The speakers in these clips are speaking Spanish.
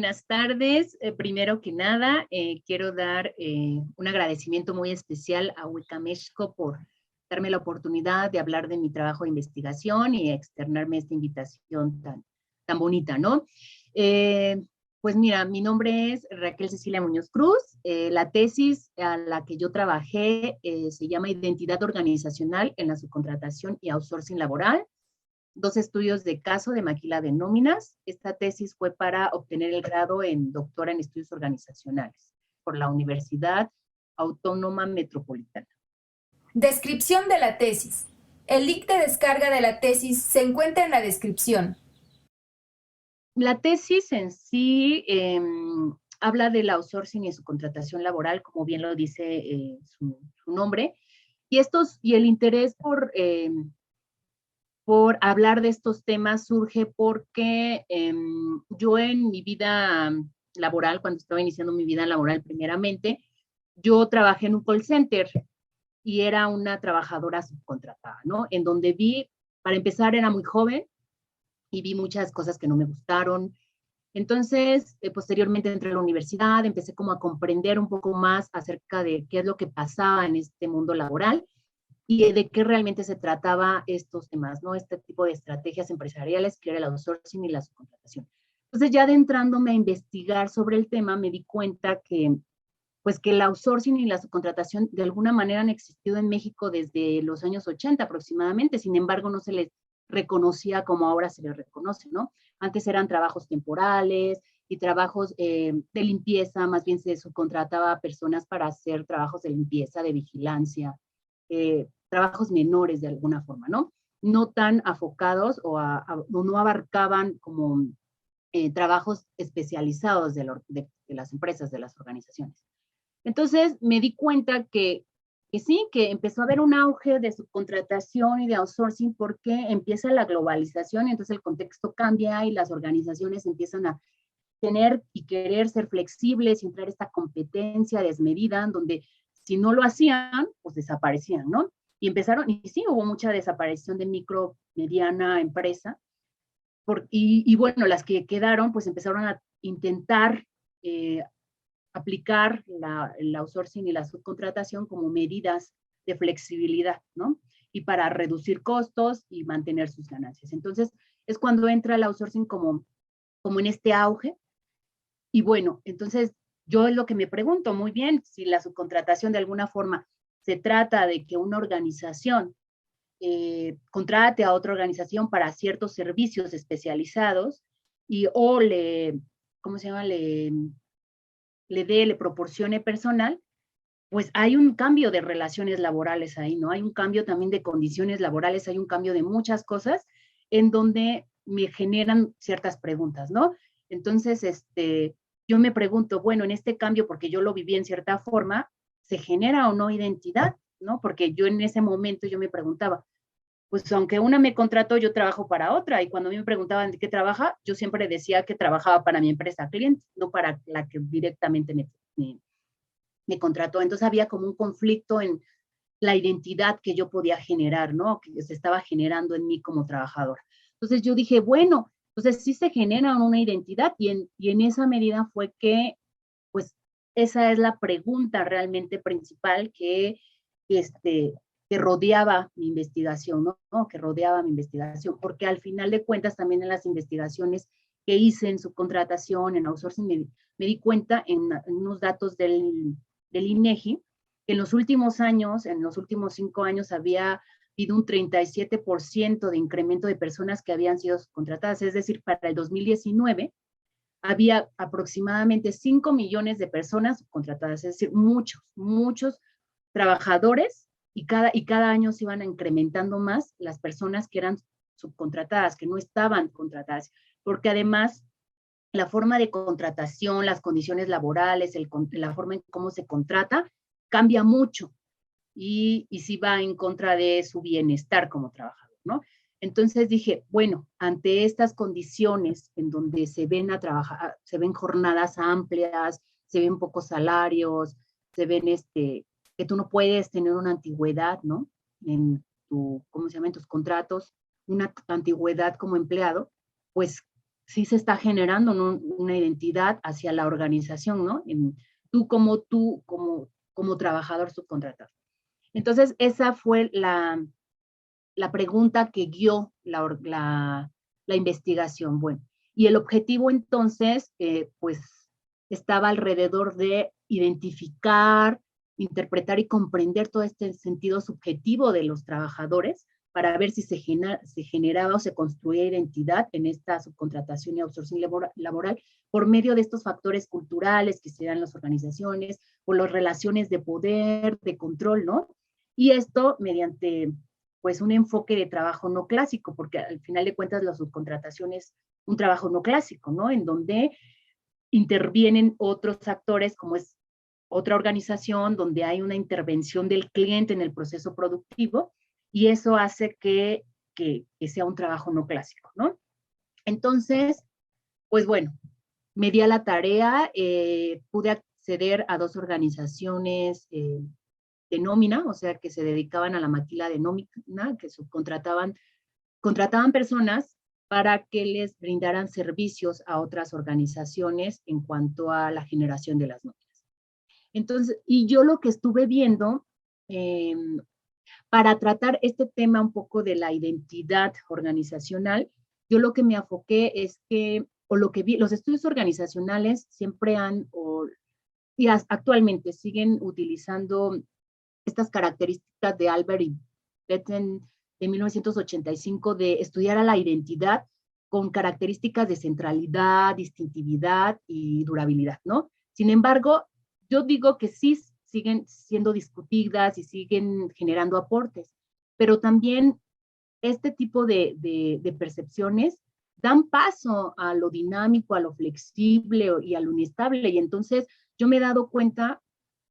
buenas tardes. Primero que nada, quiero dar un agradecimiento muy especial a Wicamexco por darme la oportunidad de hablar de mi trabajo de investigación y externarme esta invitación tan bonita, ¿no? Pues mira, mi nombre es Raquel Cecilia Muñoz Cruz. La tesis a la que yo trabajé se llama Identidad Organizacional en la Subcontratación y Outsourcing Laboral. 2 estudios de caso de maquila de nóminas. Esta tesis fue para obtener el grado en doctora en estudios organizacionales por la Universidad Autónoma Metropolitana. Descripción de la tesis. El link de descarga de la tesis se encuentra en la descripción. La tesis en sí habla del outsourcing y su contratación laboral, como bien lo dice su nombre, y el interés por hablar de estos temas surge porque yo en mi vida laboral, cuando estaba iniciando mi vida laboral primeramente, yo trabajé en un call center y era una trabajadora subcontratada, ¿no? En donde vi, para empezar, era muy joven y vi muchas cosas que no me gustaron. Entonces, posteriormente entré a la universidad, empecé como a comprender un poco más acerca de qué es lo que pasaba en este mundo laboral y de qué realmente se trataba estos temas, ¿no? Este tipo de estrategias empresariales que era el outsourcing y la subcontratación. Entonces, ya adentrándome a investigar sobre el tema, me di cuenta que, pues, que el outsourcing y la subcontratación de alguna manera han existido en México desde los años 80 aproximadamente, sin embargo, no se les reconocía como ahora se les reconoce, ¿no? Antes eran trabajos temporales y trabajos de limpieza, más bien se subcontrataba a personas para hacer trabajos de limpieza, de vigilancia, trabajos menores de alguna forma, ¿no? No tan afocados o no abarcaban como trabajos especializados de las empresas, de las organizaciones. Entonces me di cuenta que sí, que empezó a haber un auge de subcontratación y de outsourcing porque empieza la globalización y entonces el contexto cambia y las organizaciones empiezan a tener y querer ser flexibles y entrar esta competencia desmedida donde si no lo hacían, pues desaparecían, ¿no? Y empezaron, y sí, hubo mucha desaparición de micro, mediana empresa, y bueno, las que quedaron, pues empezaron a intentar aplicar el outsourcing y la subcontratación como medidas de flexibilidad, ¿no? Y para reducir costos y mantener sus ganancias. Entonces, es cuando entra el outsourcing como en este auge. Y bueno, entonces yo es lo que me pregunto, muy bien, si la subcontratación de alguna forma se trata de que una organización contrate a otra organización para ciertos servicios especializados o ¿cómo se llama? Le proporcione personal, pues hay un cambio de relaciones laborales ahí, ¿no? Hay un cambio también de condiciones laborales, hay un cambio de muchas cosas en donde me generan ciertas preguntas, ¿no? Entonces, yo me pregunto, bueno, en este cambio, porque yo lo viví en cierta forma, ¿se genera o no identidad? ¿No? Porque yo en ese momento yo me preguntaba, pues aunque una me contrató, yo trabajo para otra, y cuando a mí me preguntaban de qué trabaja, yo siempre decía que trabajaba para mi empresa cliente, no para la que directamente me contrató. Entonces había como un conflicto en la identidad que yo podía generar, ¿no? Que se estaba generando en mí como trabajadora. Entonces yo dije, bueno, entonces sí se genera una identidad y en esa medida fue que, pues, esa es la pregunta realmente principal este, que rodeaba mi investigación, ¿no? Que rodeaba mi investigación, porque al final de cuentas también en las investigaciones que hice en subcontratación, en outsourcing, me di cuenta en unos datos del INEGI, que en los últimos años, en los últimos 5 años, había habido un 37% de incremento de personas que habían sido subcontratadas, es decir, para el 2019 había aproximadamente 5 millones de personas subcontratadas, es decir, muchos trabajadores y cada año se iban incrementando más las personas que eran subcontratadas, que no estaban contratadas, porque además la forma de contratación, las condiciones laborales, la forma en cómo se contrata, cambia mucho y si va en contra de su bienestar como trabajador, ¿no? Entonces dije, bueno, ante estas condiciones en donde se ven a trabajar, se ven jornadas amplias, se ven pocos salarios, se ven que tú no puedes tener una antigüedad, ¿no? En ¿cómo se llama? En tus contratos, una antigüedad como empleado, pues sí se está generando una identidad hacia la organización, ¿no? Tú como trabajador subcontratado. Entonces, esa fue la pregunta que guió la investigación. Bueno, y el objetivo entonces, pues, estaba alrededor de identificar, interpretar y comprender todo este sentido subjetivo de los trabajadores para ver si se generaba o se construía identidad en esta subcontratación y outsourcing laboral por medio de estos factores culturales que se dan en las organizaciones, o las relaciones de poder, de control, ¿no? Y esto mediante pues un enfoque de trabajo no clásico, porque al final de cuentas la subcontratación es un trabajo no clásico, ¿no? En donde intervienen otros actores, como es otra organización, donde hay una intervención del cliente en el proceso productivo, y eso hace que sea un trabajo no clásico, ¿no? Entonces, pues bueno, me di a la tarea, pude acceder a 2 organizaciones de nómina, o sea, que se dedicaban a la maquila de nómina, que contrataban personas para que les brindaran servicios a otras organizaciones en cuanto a la generación de las nóminas. Entonces, y yo lo que estuve viendo, eh, para tratar este tema un poco de la identidad organizacional, yo lo que me enfoqué es que, o lo que vi, los estudios organizacionales siempre y actualmente siguen utilizando estas características de Albert y Betten de 1985 de estudiar a la identidad con características de centralidad, distintividad y durabilidad, ¿no? Sin embargo, yo digo que sí siguen siendo discutidas y siguen generando aportes, pero también este tipo de percepciones dan paso a lo dinámico, a lo flexible y a lo inestable, y entonces yo me he dado cuenta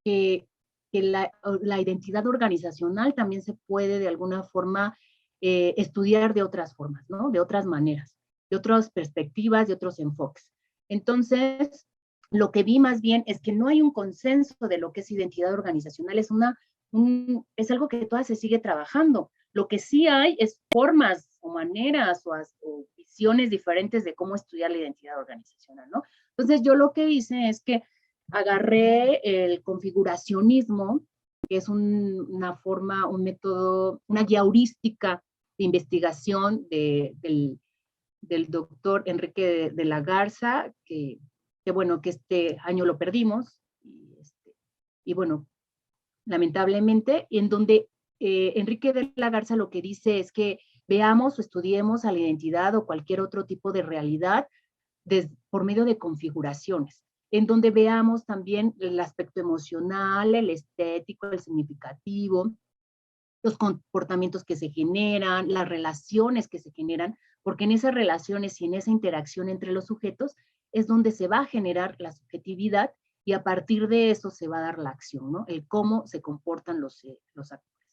que la identidad organizacional también se puede de alguna forma estudiar de otras formas, ¿no? De otras maneras, de otras perspectivas, de otros enfoques. Entonces, lo que vi más bien es que no hay un consenso de lo que es identidad organizacional, es algo que todavía se sigue trabajando. Lo que sí hay es formas o maneras o visiones diferentes de cómo estudiar la identidad organizacional, ¿no? Entonces, yo lo que hice es que agarré el configuracionismo, que es una forma, un método, una guía heurística de investigación del doctor Enrique de la Garza, que bueno, que este año lo perdimos, y bueno, lamentablemente, y en donde Enrique de la Garza lo que dice es que veamos o estudiemos a la identidad o cualquier otro tipo de realidad por medio de configuraciones, en donde veamos también el aspecto emocional, el estético, el significativo, los comportamientos que se generan, las relaciones que se generan, porque en esas relaciones y en esa interacción entre los sujetos es donde se va a generar la subjetividad, y a partir de eso se va a dar la acción, ¿no? El cómo se comportan los actores.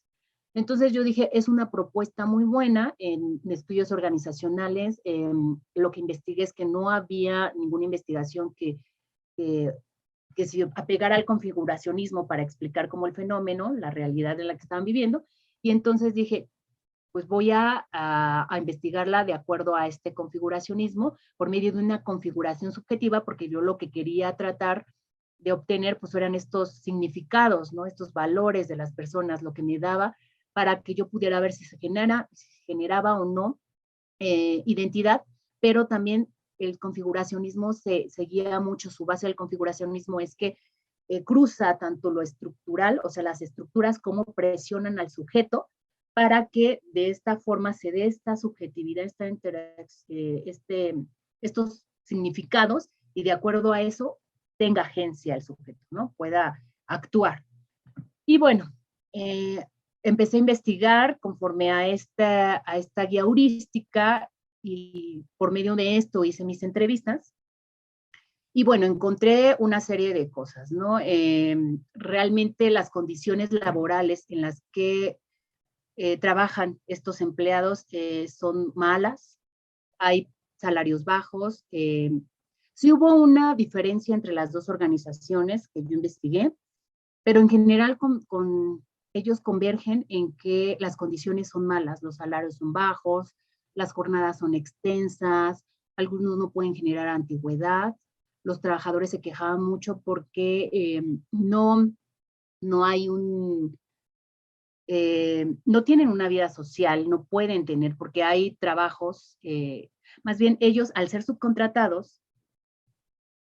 Entonces yo dije, es una propuesta muy buena en estudios organizacionales. Lo que investigué es que no había ninguna investigación que se apegara al configuracionismo para explicar cómo el fenómeno, la realidad en la que estaban viviendo, y entonces dije, pues voy a investigarla de acuerdo a este configuracionismo por medio de una configuración subjetiva, porque yo lo que quería tratar de obtener pues eran estos significados, ¿no? Estos valores de las personas, lo que me daba para que yo pudiera ver si se generaba o no identidad, pero también el configuracionismo se guía mucho, su base del configuracionismo es que cruza tanto lo estructural, o sea, las estructuras, como presionan al sujeto para que de esta forma se dé esta subjetividad, estos significados, y de acuerdo a eso tenga agencia el sujeto, ¿no? Pueda actuar. Y bueno, empecé a investigar conforme a esta guía heurística, y por medio de esto hice mis entrevistas. Y bueno, encontré una serie de cosas, ¿no? Realmente las condiciones laborales en las que trabajan estos empleados son malas, hay salarios bajos. Sí hubo una diferencia entre las dos organizaciones que yo investigué, pero en general ellos convergen en que las condiciones son malas, los salarios son bajos, las jornadas son extensas, algunos no pueden generar antigüedad, los trabajadores se quejaban mucho porque no hay no tienen una vida social, no pueden tener, porque hay trabajos, más bien ellos al ser subcontratados,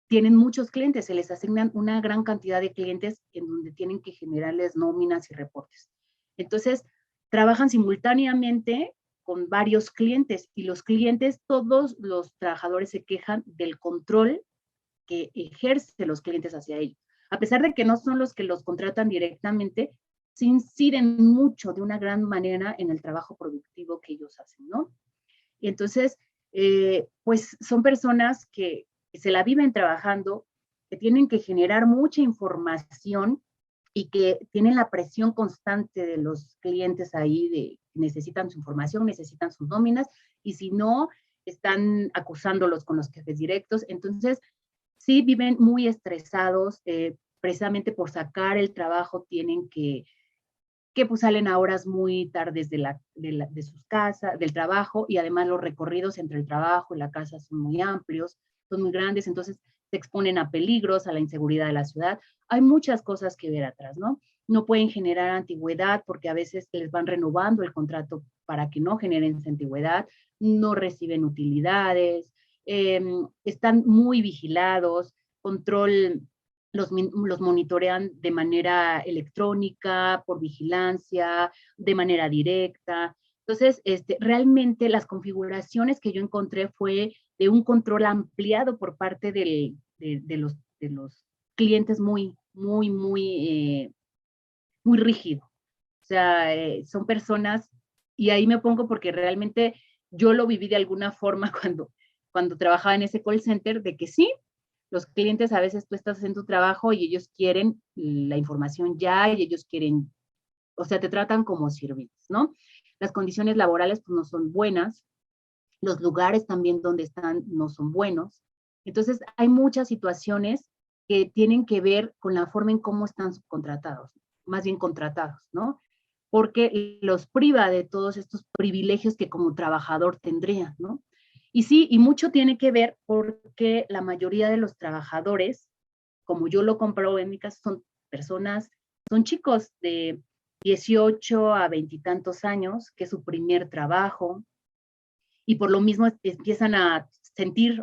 tienen muchos clientes, se les asignan una gran cantidad de clientes en donde tienen que generarles nóminas y reportes. Entonces, trabajan simultáneamente con varios clientes y los clientes, todos los trabajadores se quejan del control que ejerce los clientes hacia ellos. A pesar de que no son los que los contratan directamente, se inciden mucho de una gran manera en el trabajo productivo que ellos hacen, ¿no? Y entonces, pues son personas que se la viven trabajando, que tienen que generar mucha información y que tienen la presión constante de los clientes ahí de necesitan su información, necesitan sus nóminas, y si no, están acusándolos con los jefes directos. Entonces, sí viven muy estresados, precisamente por sacar el trabajo tienen que pues salen a horas muy tardes de sus casas, del trabajo, y además los recorridos entre el trabajo y la casa son muy amplios, son muy grandes, entonces se exponen a peligros, a la inseguridad de la ciudad. Hay muchas cosas que ver atrás, ¿no? No pueden generar antigüedad porque a veces les van renovando el contrato para que no generen esa antigüedad, no reciben utilidades, están muy vigilados, control los monitorean de manera electrónica, por vigilancia, de manera directa. Entonces, realmente las configuraciones que yo encontré fue de un control ampliado por parte de los clientes muy rígido. O sea, son personas, y ahí me pongo porque realmente yo lo viví de alguna forma cuando trabajaba en ese call center, de que sí, los clientes a veces tú estás haciendo tu trabajo y ellos quieren la información ya y ellos quieren, o sea, te tratan como sirvientes, ¿no? Las condiciones laborales pues no son buenas, los lugares también donde están no son buenos. Entonces hay muchas situaciones que tienen que ver con la forma en cómo están subcontratados, más bien contratados, ¿no? Porque los priva de todos estos privilegios que como trabajador tendría, ¿no? Y sí, y mucho tiene que ver porque la mayoría de los trabajadores, como yo lo compro en mi caso, son personas, son chicos de 18 a 20 y tantos años, que es su primer trabajo, y por lo mismo empiezan a sentir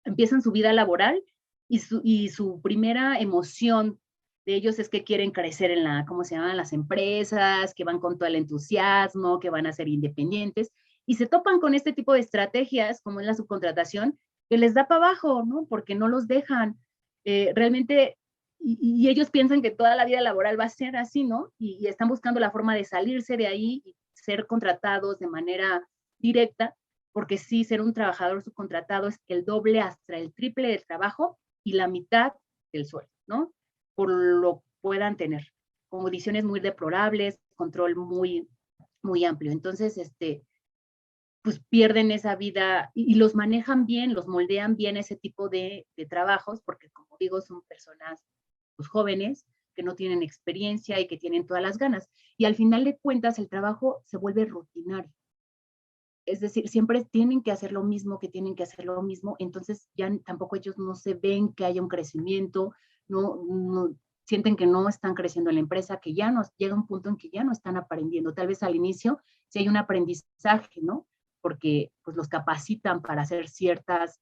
empiezan su vida laboral y su primera emoción de ellos es que quieren crecer en ¿cómo se llaman? Las empresas, que van con todo el entusiasmo, que van a ser independientes, y se topan con este tipo de estrategias, como es la subcontratación, que les da para abajo, ¿no? Porque no los dejan. Realmente, y ellos piensan que toda la vida laboral va a ser así, ¿no? Y están buscando la forma de salirse de ahí y ser contratados de manera directa, porque sí, ser un trabajador subcontratado es el doble hasta el triple del trabajo y la mitad del sueldo, ¿no? Por lo puedan tener, condiciones muy deplorables, control muy amplio. Entonces, pues pierden esa vida y los manejan bien, los moldean bien ese tipo de trabajos, porque como digo, son personas pues, jóvenes que no tienen experiencia y que tienen todas las ganas. Y al final de cuentas, el trabajo se vuelve rutinario. Es decir, siempre tienen que hacer lo mismo, que tienen que hacer lo mismo, entonces ya tampoco ellos no se ven que haya un crecimiento, no sienten que no están creciendo en la empresa, que ya no, llega un punto en que ya no están aprendiendo. Tal vez al inicio sí hay un aprendizaje, ¿no? Porque pues los capacitan para hacer ciertos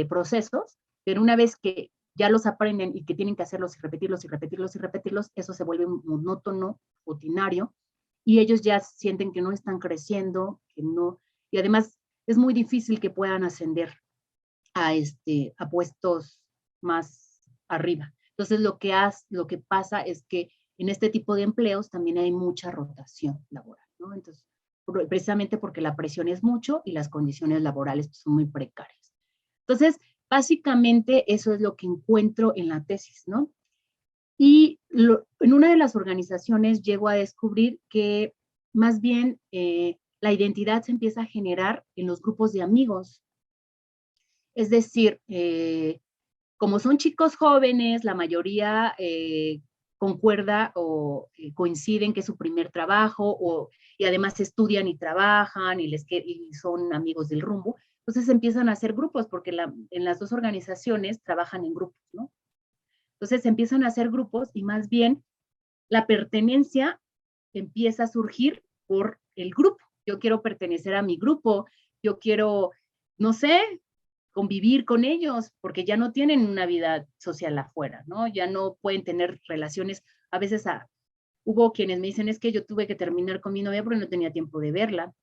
procesos, pero una vez que ya los aprenden y que tienen que hacerlos y repetirlos y repetirlos y repetirlos, eso se vuelve monótono, rutinario, y ellos ya sienten que no están creciendo, que no, y además es muy difícil que puedan ascender a puestos más arriba. Entonces lo que pasa es que en este tipo de empleos también hay mucha rotación laboral, ¿no? Entonces, precisamente porque la presión es mucho y las condiciones laborales pues, son muy precarias. Entonces, básicamente eso es lo que encuentro en la tesis, ¿no? Y en una de las organizaciones llego a descubrir que más bien la identidad se empieza a generar en los grupos de amigos. Es decir, como son chicos jóvenes, la mayoría concuerda o coinciden que es su primer trabajo y además estudian y trabajan y son amigos del rumbo, Entonces empiezan a hacer grupos, porque en las dos organizaciones trabajan en grupos, ¿no? Entonces empiezan a hacer grupos y más bien la pertenencia empieza a surgir por el grupo. Yo quiero pertenecer a mi grupo, yo quiero, no sé, convivir con ellos, porque ya no tienen una vida social afuera, ¿no? Ya no pueden tener relaciones. A veces hubo quienes me dicen, es que yo tuve que terminar con mi novia porque no tenía tiempo de verla.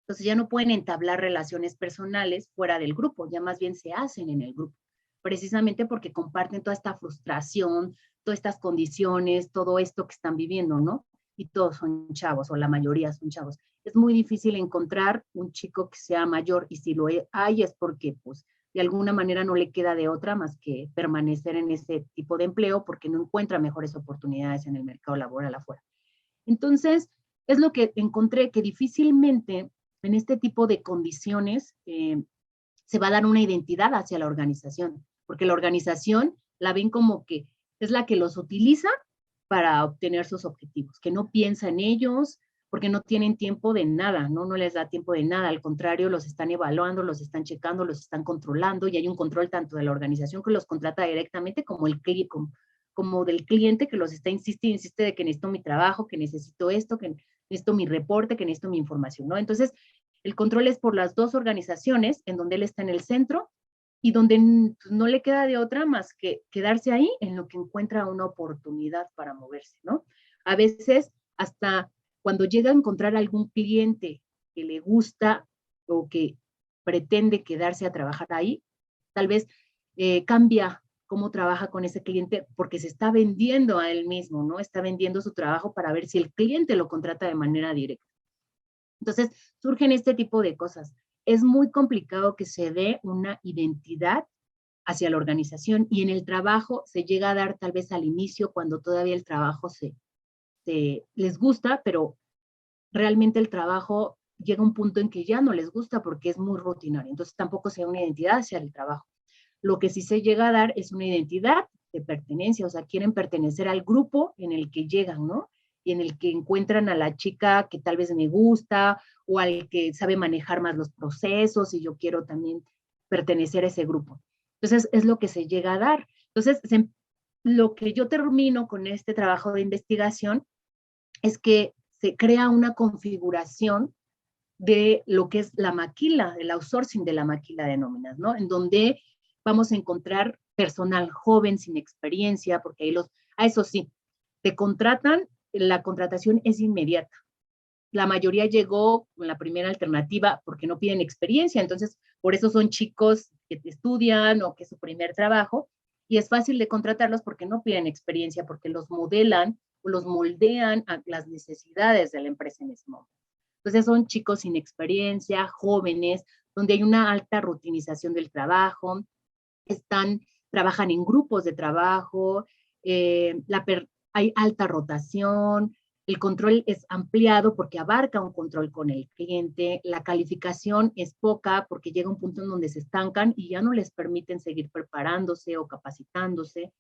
Entonces ya no pueden entablar relaciones personales fuera del grupo, ya más bien se hacen en el grupo, precisamente porque comparten toda esta frustración, todas estas condiciones, todo esto que están viviendo, ¿no? Y todos son chavos, o la mayoría son chavos. Es muy difícil encontrar un chico que sea mayor, y si lo hay es porque, pues, de alguna manera no le queda de otra más que permanecer en ese tipo de empleo porque no encuentra mejores oportunidades en el mercado laboral afuera. Entonces, es lo que encontré, que difícilmente en este tipo de condiciones se va a dar una identidad hacia la organización, porque la organización la ven como que es la que los utiliza para obtener sus objetivos, que no piensa en ellos, porque no tienen tiempo de nada, ¿no? No les da tiempo de nada, al contrario, los están evaluando, los están checando, los están controlando, y hay un control tanto de la organización que los contrata directamente como del cliente que los está insiste de que necesito mi trabajo, que necesito esto, que necesito mi reporte, que necesito mi información, ¿no? Entonces, el control es por las dos organizaciones, en donde él está en el centro y donde no le queda de otra más que quedarse ahí en lo que encuentra una oportunidad para moverse, ¿no? A veces, hasta cuando llega a encontrar algún cliente que le gusta o que pretende quedarse a trabajar ahí, tal vez cambia cómo trabaja con ese cliente porque se está vendiendo a él mismo, ¿no? Está vendiendo su trabajo para ver si el cliente lo contrata de manera directa. Entonces, surgen este tipo de cosas. Es muy complicado que se dé una identidad hacia la organización, y en el trabajo se llega a dar tal vez al inicio cuando todavía el trabajo les gusta, pero realmente el trabajo llega a un punto en que ya no les gusta porque es muy rutinario. Entonces tampoco se da una identidad hacia el trabajo. Lo que sí se llega a dar es una identidad de pertenencia, o sea, quieren pertenecer al grupo en el que llegan, ¿no? Y en el que encuentran a la chica que tal vez me gusta, o al que sabe manejar más los procesos, y yo quiero también pertenecer a ese grupo. Entonces, es lo que se llega a dar. Entonces, lo que yo termino con este trabajo de investigación es que se crea una configuración de lo que es la maquila, el outsourcing de la maquila de nóminas, ¿no? En donde vamos a encontrar personal joven sin experiencia, porque a eso sí, te contratan, la contratación es inmediata. La mayoría llegó con la primera alternativa porque no piden experiencia, entonces por eso son chicos que estudian o que es su primer trabajo, y es fácil de contratarlos porque no piden experiencia, porque los modelan o los moldean a las necesidades de la empresa en ese momento. Entonces son chicos sin experiencia, jóvenes, donde hay una alta rutinización del trabajo, trabajan en grupos de trabajo, hay alta rotación, el control es ampliado porque abarca un control con el cliente, la calificación es poca porque llega un punto en donde se estancan y ya no les permiten seguir preparándose o capacitándose.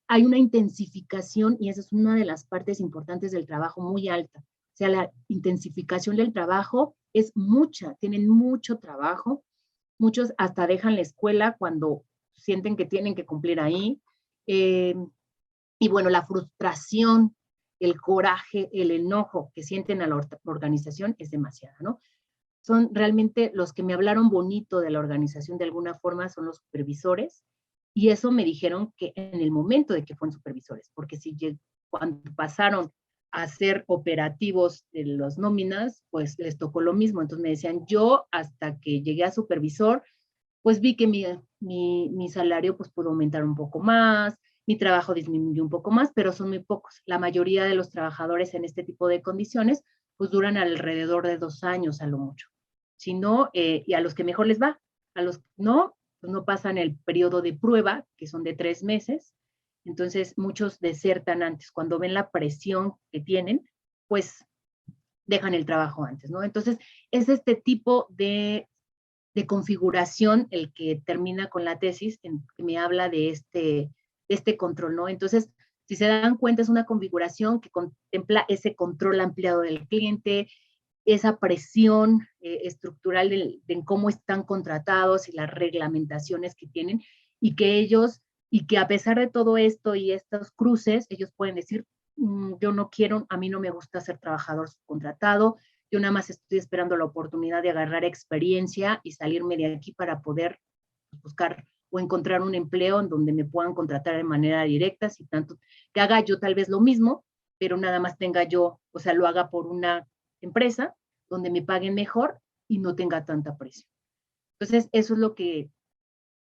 Hay una intensificación, y esa es una de las partes importantes del trabajo, muy alta. O sea, la intensificación del trabajo es mucha, tienen mucho trabajo, muchos hasta dejan la escuela cuando sienten que tienen que cumplir ahí. Y bueno, la frustración, el coraje, el enojo que sienten a la organización es demasiada, ¿no? Son realmente los que me hablaron bonito de la organización de alguna forma, son los supervisores, y eso me dijeron que en el momento de que fueron supervisores, porque si cuando pasaron a ser operativos de las nóminas, pues les tocó lo mismo. Entonces me decían, yo hasta que llegué a supervisor, pues vi que mi salario pues pudo aumentar un poco más, mi trabajo disminuyó un poco más, pero son muy pocos. La mayoría de los trabajadores en este tipo de condiciones pues duran alrededor de 2 años a lo mucho. Si no, y a los que mejor les va, a los no, pues no pasan el periodo de prueba, que son de 3 meses. Entonces muchos desertan antes. Cuando ven la presión que tienen, pues dejan el trabajo antes, ¿no? Entonces es este tipo de configuración el que termina con la tesis, que me habla de este control, ¿no? Entonces, si se dan cuenta, es una configuración que contempla ese control ampliado del cliente, esa presión estructural de cómo están contratados y las reglamentaciones que tienen, y que a pesar de todo esto y estos cruces, ellos pueden decir, yo no quiero, a mí no me gusta ser trabajador subcontratado, yo nada más estoy esperando la oportunidad de agarrar experiencia y salirme de aquí para poder buscar o encontrar un empleo en donde me puedan contratar de manera directa, si tanto que haga yo tal vez lo mismo, pero nada más tenga yo, o sea, lo haga por una empresa donde me paguen mejor y no tenga tanta presión. Entonces, eso es lo que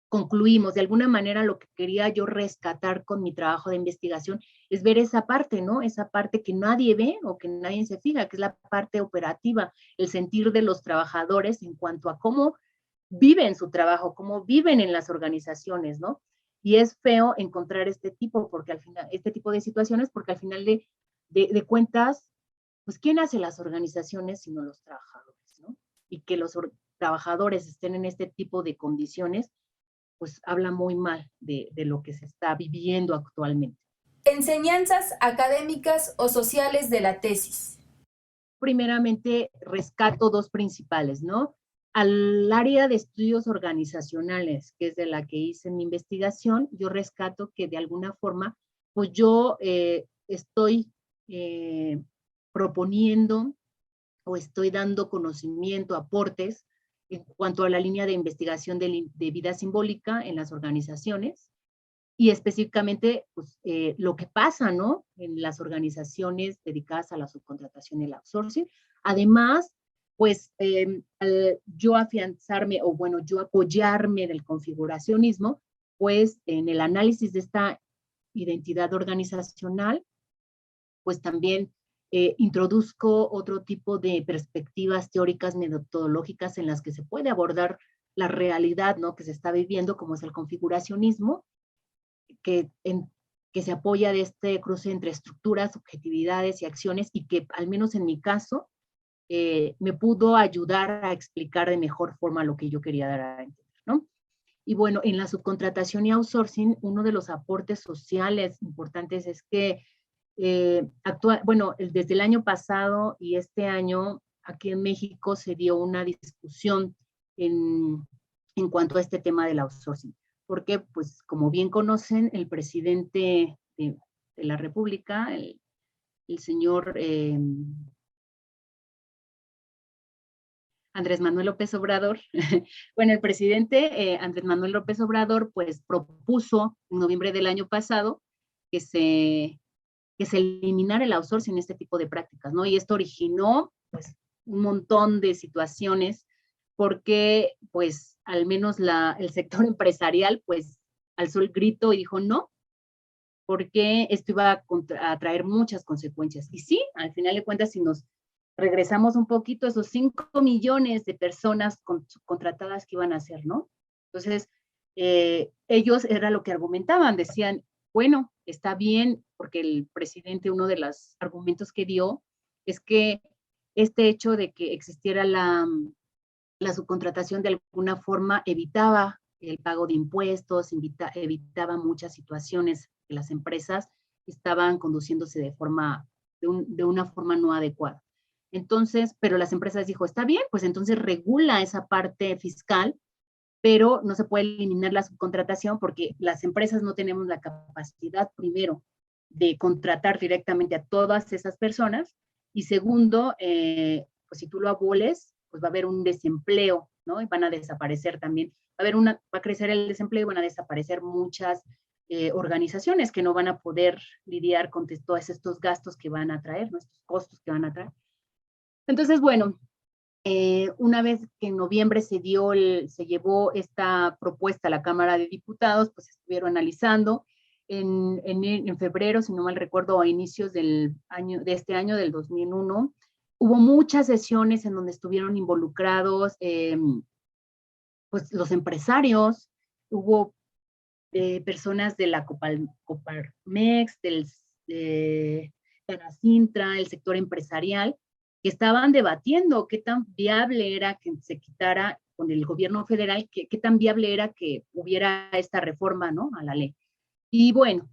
concluimos. De alguna manera, lo que quería yo rescatar con mi trabajo de investigación es ver esa parte, ¿no? Esa parte que nadie ve o que nadie se fija, que es la parte operativa, el sentir de los trabajadores en cuanto a cómo viven su trabajo, cómo viven en las organizaciones, ¿no? Y es feo encontrar este tipo de situaciones, porque al final de cuentas, pues, ¿quién hace las organizaciones sino los trabajadores, ¿no? Y que los trabajadores estén en este tipo de condiciones, pues habla muy mal de lo que se está viviendo actualmente. Enseñanzas académicas o sociales de la tesis. Primeramente, rescato dos principales, ¿no? Al área de estudios organizacionales, que es de la que hice mi investigación, yo rescato que de alguna forma, pues yo estoy proponiendo o estoy dando conocimiento, aportes en cuanto a la línea de investigación de vida simbólica en las organizaciones, y específicamente pues, lo que pasa, ¿no? En las organizaciones dedicadas a la subcontratación y el outsourcing. Además, pues al yo afianzarme, o bueno, yo apoyarme del configuracionismo, pues en el análisis de esta identidad organizacional, pues también introduzco otro tipo de perspectivas teóricas metodológicas en las que se puede abordar la realidad, ¿no? Que se está viviendo, como es el configuracionismo, que, que se apoya de este cruce entre estructuras, subjetividades y acciones, y que al menos en mi caso me pudo ayudar a explicar de mejor forma lo que yo quería dar a entender, ¿no? Y bueno, en la subcontratación y outsourcing, uno de los aportes sociales importantes es que desde el año pasado y este año, aquí en México se dio una discusión en cuanto a este tema del outsourcing. Porque, pues, como bien conocen, el presidente de la República, el señor Andrés Manuel López Obrador, bueno, el presidente Andrés Manuel López Obrador, pues, propuso en noviembre del año pasado que se eliminara el outsourcing en este tipo de prácticas, ¿no? Y esto originó, pues, un montón de situaciones, porque, pues, al menos el sector empresarial, pues, alzó el grito y dijo no, porque esto iba a traer muchas consecuencias. Y sí, al final de cuentas, si nos regresamos un poquito, esos 5 millones de personas contratadas que iban a hacer, ¿no? Entonces, ellos era lo que argumentaban, decían, bueno, está bien, porque el presidente, uno de los argumentos que dio es que este hecho de que existiera la subcontratación de alguna forma evitaba el pago de impuestos, evitaba muchas situaciones que las empresas estaban conduciéndose de una forma no adecuada. Entonces, pero las empresas dijo, está bien, pues entonces regula esa parte fiscal, pero no se puede eliminar la subcontratación porque las empresas no tenemos la capacidad, primero, de contratar directamente a todas esas personas, y segundo, pues si tú lo aboles, pues va a haber un desempleo, ¿no? Y van a desaparecer también, va a crecer el desempleo y van a desaparecer muchas organizaciones que no van a poder lidiar con todos estos gastos que van a traer, ¿no? Estos costos que van a traer. Entonces, bueno, una vez que en noviembre se llevó esta propuesta a la Cámara de Diputados, pues estuvieron analizando. En febrero, si no mal recuerdo, a inicios de este año, del 2001, hubo muchas sesiones en donde estuvieron involucrados pues los empresarios, hubo personas de la Coparmex, de Canacintra, el sector empresarial, que estaban debatiendo qué tan viable era que se quitara con el gobierno federal, qué tan viable era que hubiera esta reforma, ¿no? A la ley. Y bueno,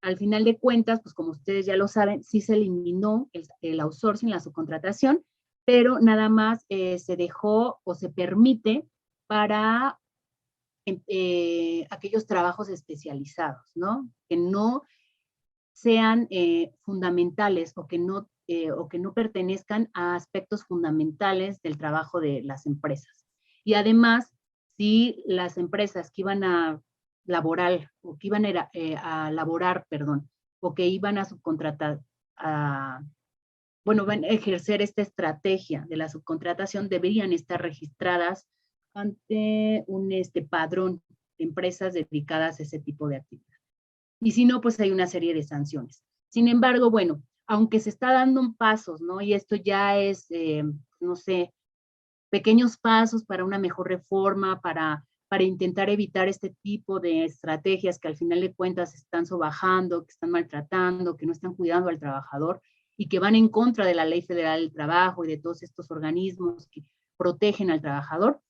al final de cuentas, pues como ustedes ya lo saben, sí se eliminó el outsourcing, la subcontratación, pero nada más se dejó o se permite para aquellos trabajos especializados, ¿no? Que no sean fundamentales o que no pertenezcan a aspectos fundamentales del trabajo de las empresas. Y además, si las empresas que iban a laborar, o que iban a laborar, perdón, o que iban a subcontratar, bueno, van a ejercer esta estrategia de la subcontratación, deberían estar registradas ante un padrón de empresas dedicadas a ese tipo de actividad. Y si no, pues hay una serie de sanciones. Sin embargo, bueno, aunque se está dando pasos, ¿no? Y esto ya es, no sé, pequeños pasos para una mejor reforma, para intentar evitar este tipo de estrategias que al final de cuentas están sobajando, que están maltratando, que no están cuidando al trabajador y que van en contra de la Ley Federal del Trabajo y de todos estos organismos que protegen al trabajador,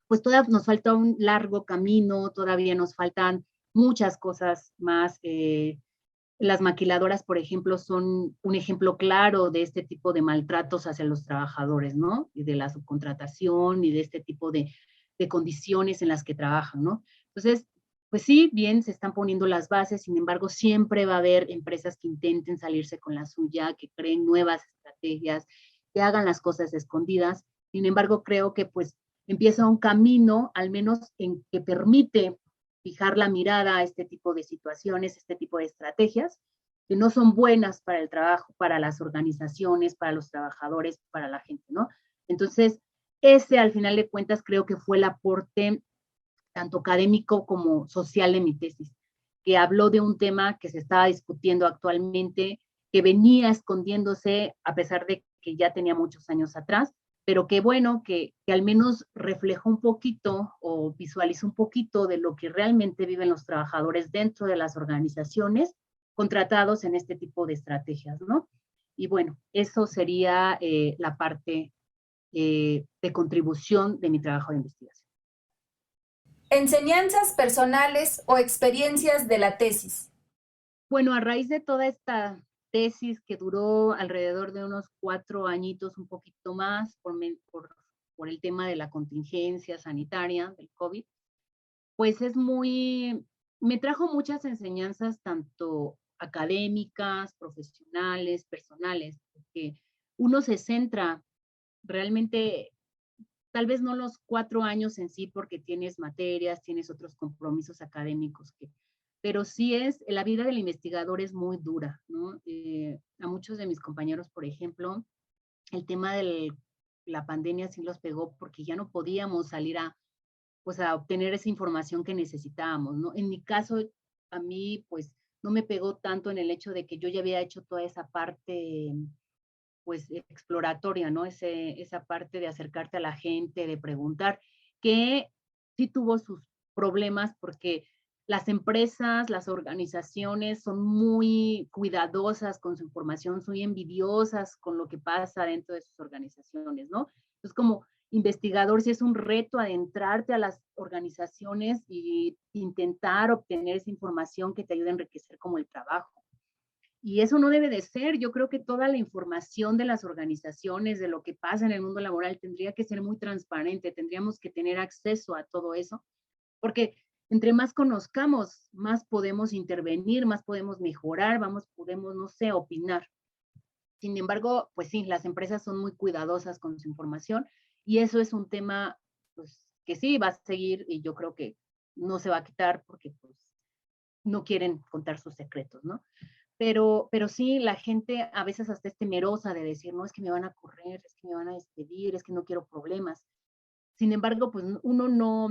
pues todavía nos falta un largo camino, todavía nos faltan muchas cosas más. Las maquiladoras, por ejemplo, son un ejemplo claro de este tipo de maltratos hacia los trabajadores, ¿no? Y de la subcontratación y de este tipo de condiciones en las que trabajan, ¿no? Entonces, pues sí, bien, se están poniendo las bases, sin embargo, siempre va a haber empresas que intenten salirse con la suya, que creen nuevas estrategias, que hagan las cosas escondidas. Sin embargo, creo que pues empieza un camino, al menos en que permite fijar la mirada a este tipo de situaciones, este tipo de estrategias, que no son buenas para el trabajo, para las organizaciones, para los trabajadores, para la gente, ¿no? Entonces, ese al final de cuentas creo que fue el aporte tanto académico como social de mi tesis, que habló de un tema que se estaba discutiendo actualmente, que venía escondiéndose a pesar de que ya tenía muchos años atrás, pero que bueno, que al menos reflejó un poquito o visualizó un poquito de lo que realmente viven los trabajadores dentro de las organizaciones contratados en este tipo de estrategias, ¿no? Y bueno, eso sería la parte de contribución de mi trabajo de investigación. Enseñanzas personales o experiencias de la tesis. Bueno, a raíz de toda esta tesis que duró alrededor de unos 4 añitos, un poquito más, por el tema de la contingencia sanitaria del COVID, pues me trajo muchas enseñanzas, tanto académicas, profesionales, personales, porque uno se centra realmente, tal vez no los 4 años en sí, porque tienes materias, tienes otros compromisos académicos pero sí la vida del investigador es muy dura, ¿no? A muchos de mis compañeros, por ejemplo, el tema de la pandemia sí los pegó porque ya no podíamos salir pues a obtener esa información que necesitábamos, ¿no? En mi caso, a mí, pues, no me pegó tanto en el hecho de que yo ya había hecho toda esa parte, pues, exploratoria, ¿no? Esa parte de acercarte a la gente, de preguntar, que sí tuvo sus problemas porque las empresas, las organizaciones son muy cuidadosas con su información, muy envidiosas con lo que pasa dentro de sus organizaciones, ¿no? Entonces, como investigador, sí es un reto adentrarte a las organizaciones y intentar obtener esa información que te ayude a enriquecer como el trabajo. Y eso no debe de ser. Yo creo que toda la información de las organizaciones, de lo que pasa en el mundo laboral, tendría que ser muy transparente. Tendríamos que tener acceso a todo eso, porque entre más conozcamos, más podemos intervenir, más podemos mejorar, podemos, no sé, opinar. Sin embargo, pues sí, las empresas son muy cuidadosas con su información y eso es un tema, pues, que sí va a seguir y yo creo que no se va a quitar porque, pues, no quieren contar sus secretos, ¿no? Pero sí, la gente a veces hasta es temerosa de decir, no, es que me van a correr, es que me van a despedir, es que no quiero problemas. Sin embargo, pues uno no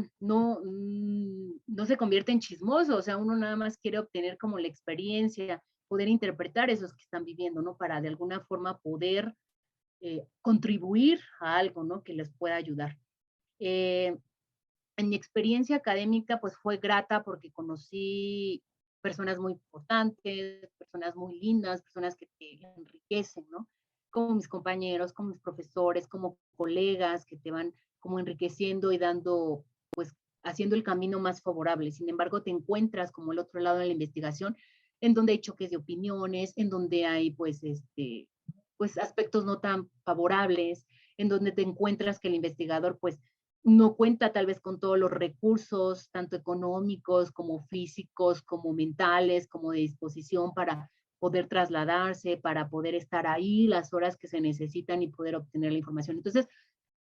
se convierte en chismoso, o sea, uno nada más quiere obtener como la experiencia, poder interpretar esos que están viviendo, ¿no? Para de alguna forma poder contribuir a algo, ¿no? Que les pueda ayudar. Eh, en mi experiencia académica, pues fue grata porque conocí personas muy importantes, personas muy lindas, personas que te enriquecen, ¿no? Como mis compañeros, como mis profesores, como colegas que te van como enriqueciendo y dando, pues, haciendo el camino más favorable. Sin embargo, te encuentras como el otro lado de la investigación, en donde hay choques de opiniones, en donde hay, pues, pues aspectos no tan favorables, en donde te encuentras que el investigador pues no cuenta tal vez con todos los recursos, tanto económicos como físicos, como mentales, como de disposición para poder trasladarse, para poder estar ahí las horas que se necesitan y poder obtener la información. Entonces,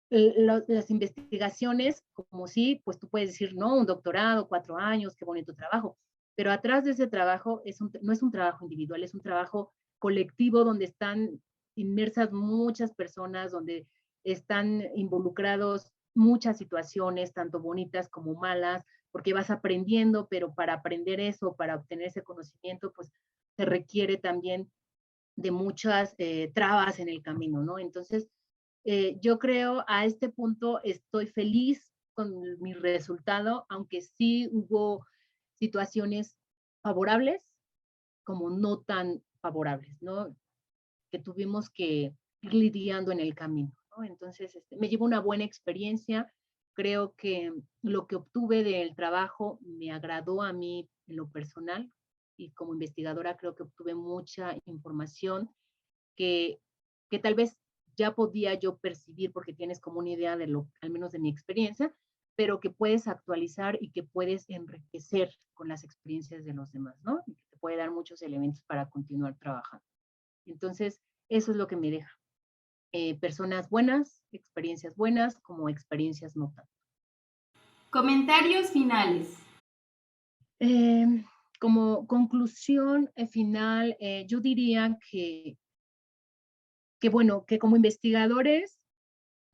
las investigaciones, como sí, pues tú puedes decir, no, un doctorado, 4 años, qué bonito trabajo, pero atrás de ese trabajo no es un trabajo individual, es un trabajo colectivo donde están inmersas muchas personas, donde están involucrados muchas situaciones, tanto bonitas como malas, porque vas aprendiendo, pero para aprender eso, para obtener ese conocimiento, pues se requiere también de muchas trabas en el camino, ¿no? Entonces, yo creo a este punto estoy feliz con mi resultado, aunque sí hubo situaciones favorables como no tan favorables, ¿no? Que tuvimos que ir lidiando en el camino, ¿no? Entonces, me llevo una buena experiencia. Creo que lo que obtuve del trabajo me agradó a mí en lo personal y como investigadora creo que obtuve mucha información que, que tal vez ya podía yo percibir porque tienes como una idea de lo, al menos de mi experiencia, pero que puedes actualizar y que puedes enriquecer con las experiencias de los demás, ¿no? Y que te puede dar muchos elementos para continuar trabajando. Entonces, eso es lo que me deja. Personas buenas, experiencias buenas, como experiencias no tanto. Comentarios finales. Como conclusión final, yo diría bueno, que como investigadores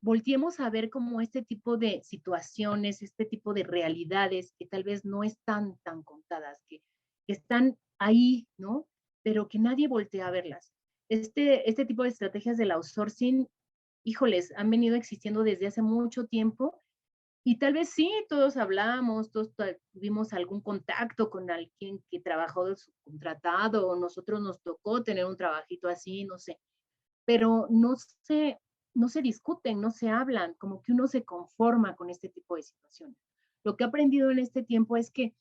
volteemos a ver como este tipo de situaciones, este tipo de realidades que tal vez no están tan contadas, que están ahí, ¿no? Pero que nadie voltea a verlas. Este tipo de estrategias del outsourcing, híjoles, han venido existiendo desde hace mucho tiempo y tal vez sí, todos hablamos, todos tuvimos algún contacto con alguien que trabajó de subcontratado, o nosotros nos tocó tener un trabajito así, no sé, pero no se discuten, no se hablan, como que uno se conforma con este tipo de situaciones. Lo que he aprendido en este tiempo es que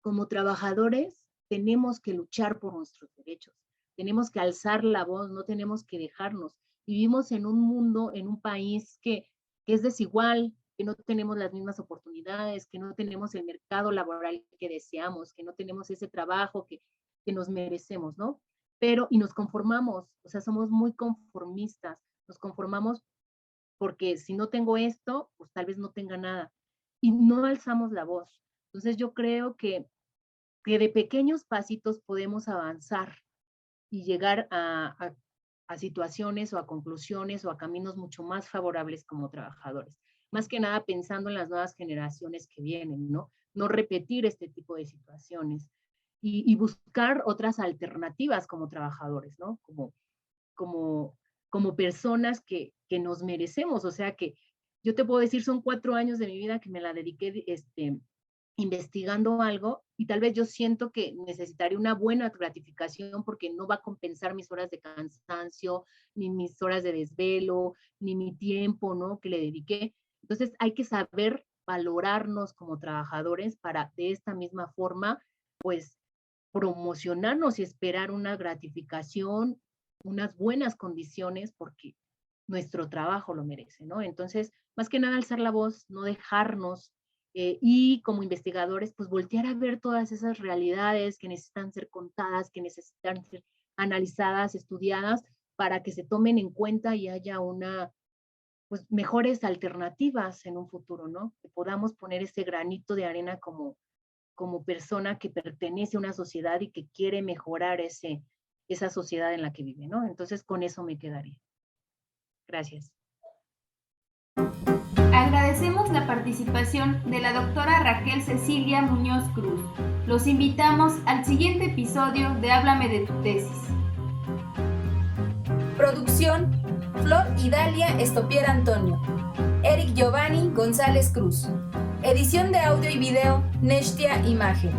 como trabajadores tenemos que luchar por nuestros derechos, tenemos que alzar la voz, no tenemos que dejarnos. Vivimos en un mundo, en un país que es desigual, que no tenemos las mismas oportunidades, que no tenemos el mercado laboral que deseamos, que no tenemos ese trabajo que nos merecemos, ¿no? Pero, y nos conformamos, o sea, somos muy conformistas, nos conformamos porque si no tengo esto, pues tal vez no tenga nada. Y no alzamos la voz. Entonces yo creo que de pequeños pasitos podemos avanzar y llegar a situaciones o a conclusiones o a caminos mucho más favorables como trabajadores. Más que nada pensando en las nuevas generaciones que vienen, ¿no? No repetir este tipo de situaciones y buscar otras alternativas como trabajadores, ¿no? Como personas que nos merecemos. O sea que yo te puedo decir, son 4 años de mi vida que me la dediqué investigando algo y tal vez yo siento que necesitaría una buena gratificación porque no va a compensar mis horas de cansancio, ni mis horas de desvelo, ni mi tiempo, ¿no? Que le dediqué. Entonces hay que saber valorarnos como trabajadores para de esta misma forma, pues, promocionarnos y esperar una gratificación, unas buenas condiciones porque nuestro trabajo lo merece, ¿no? Entonces, más que nada alzar la voz, no dejarnos y como investigadores, pues voltear a ver todas esas realidades que necesitan ser contadas, que necesitan ser analizadas, estudiadas, para que se tomen en cuenta y haya pues mejores alternativas en un futuro, ¿no? Que podamos poner ese granito de arena como persona que pertenece a una sociedad y que quiere mejorar esa sociedad en la que vive, ¿no? Entonces, con eso me quedaría. Gracias. Agradecemos la participación de la doctora Raquel Cecilia Muñoz Cruz. Los invitamos al siguiente episodio de Háblame de tu tesis. Producción: Flor Idalia Estopier Antonio, Eric Giovanni González Cruz. Edición de audio y video: Neshtia Imagen.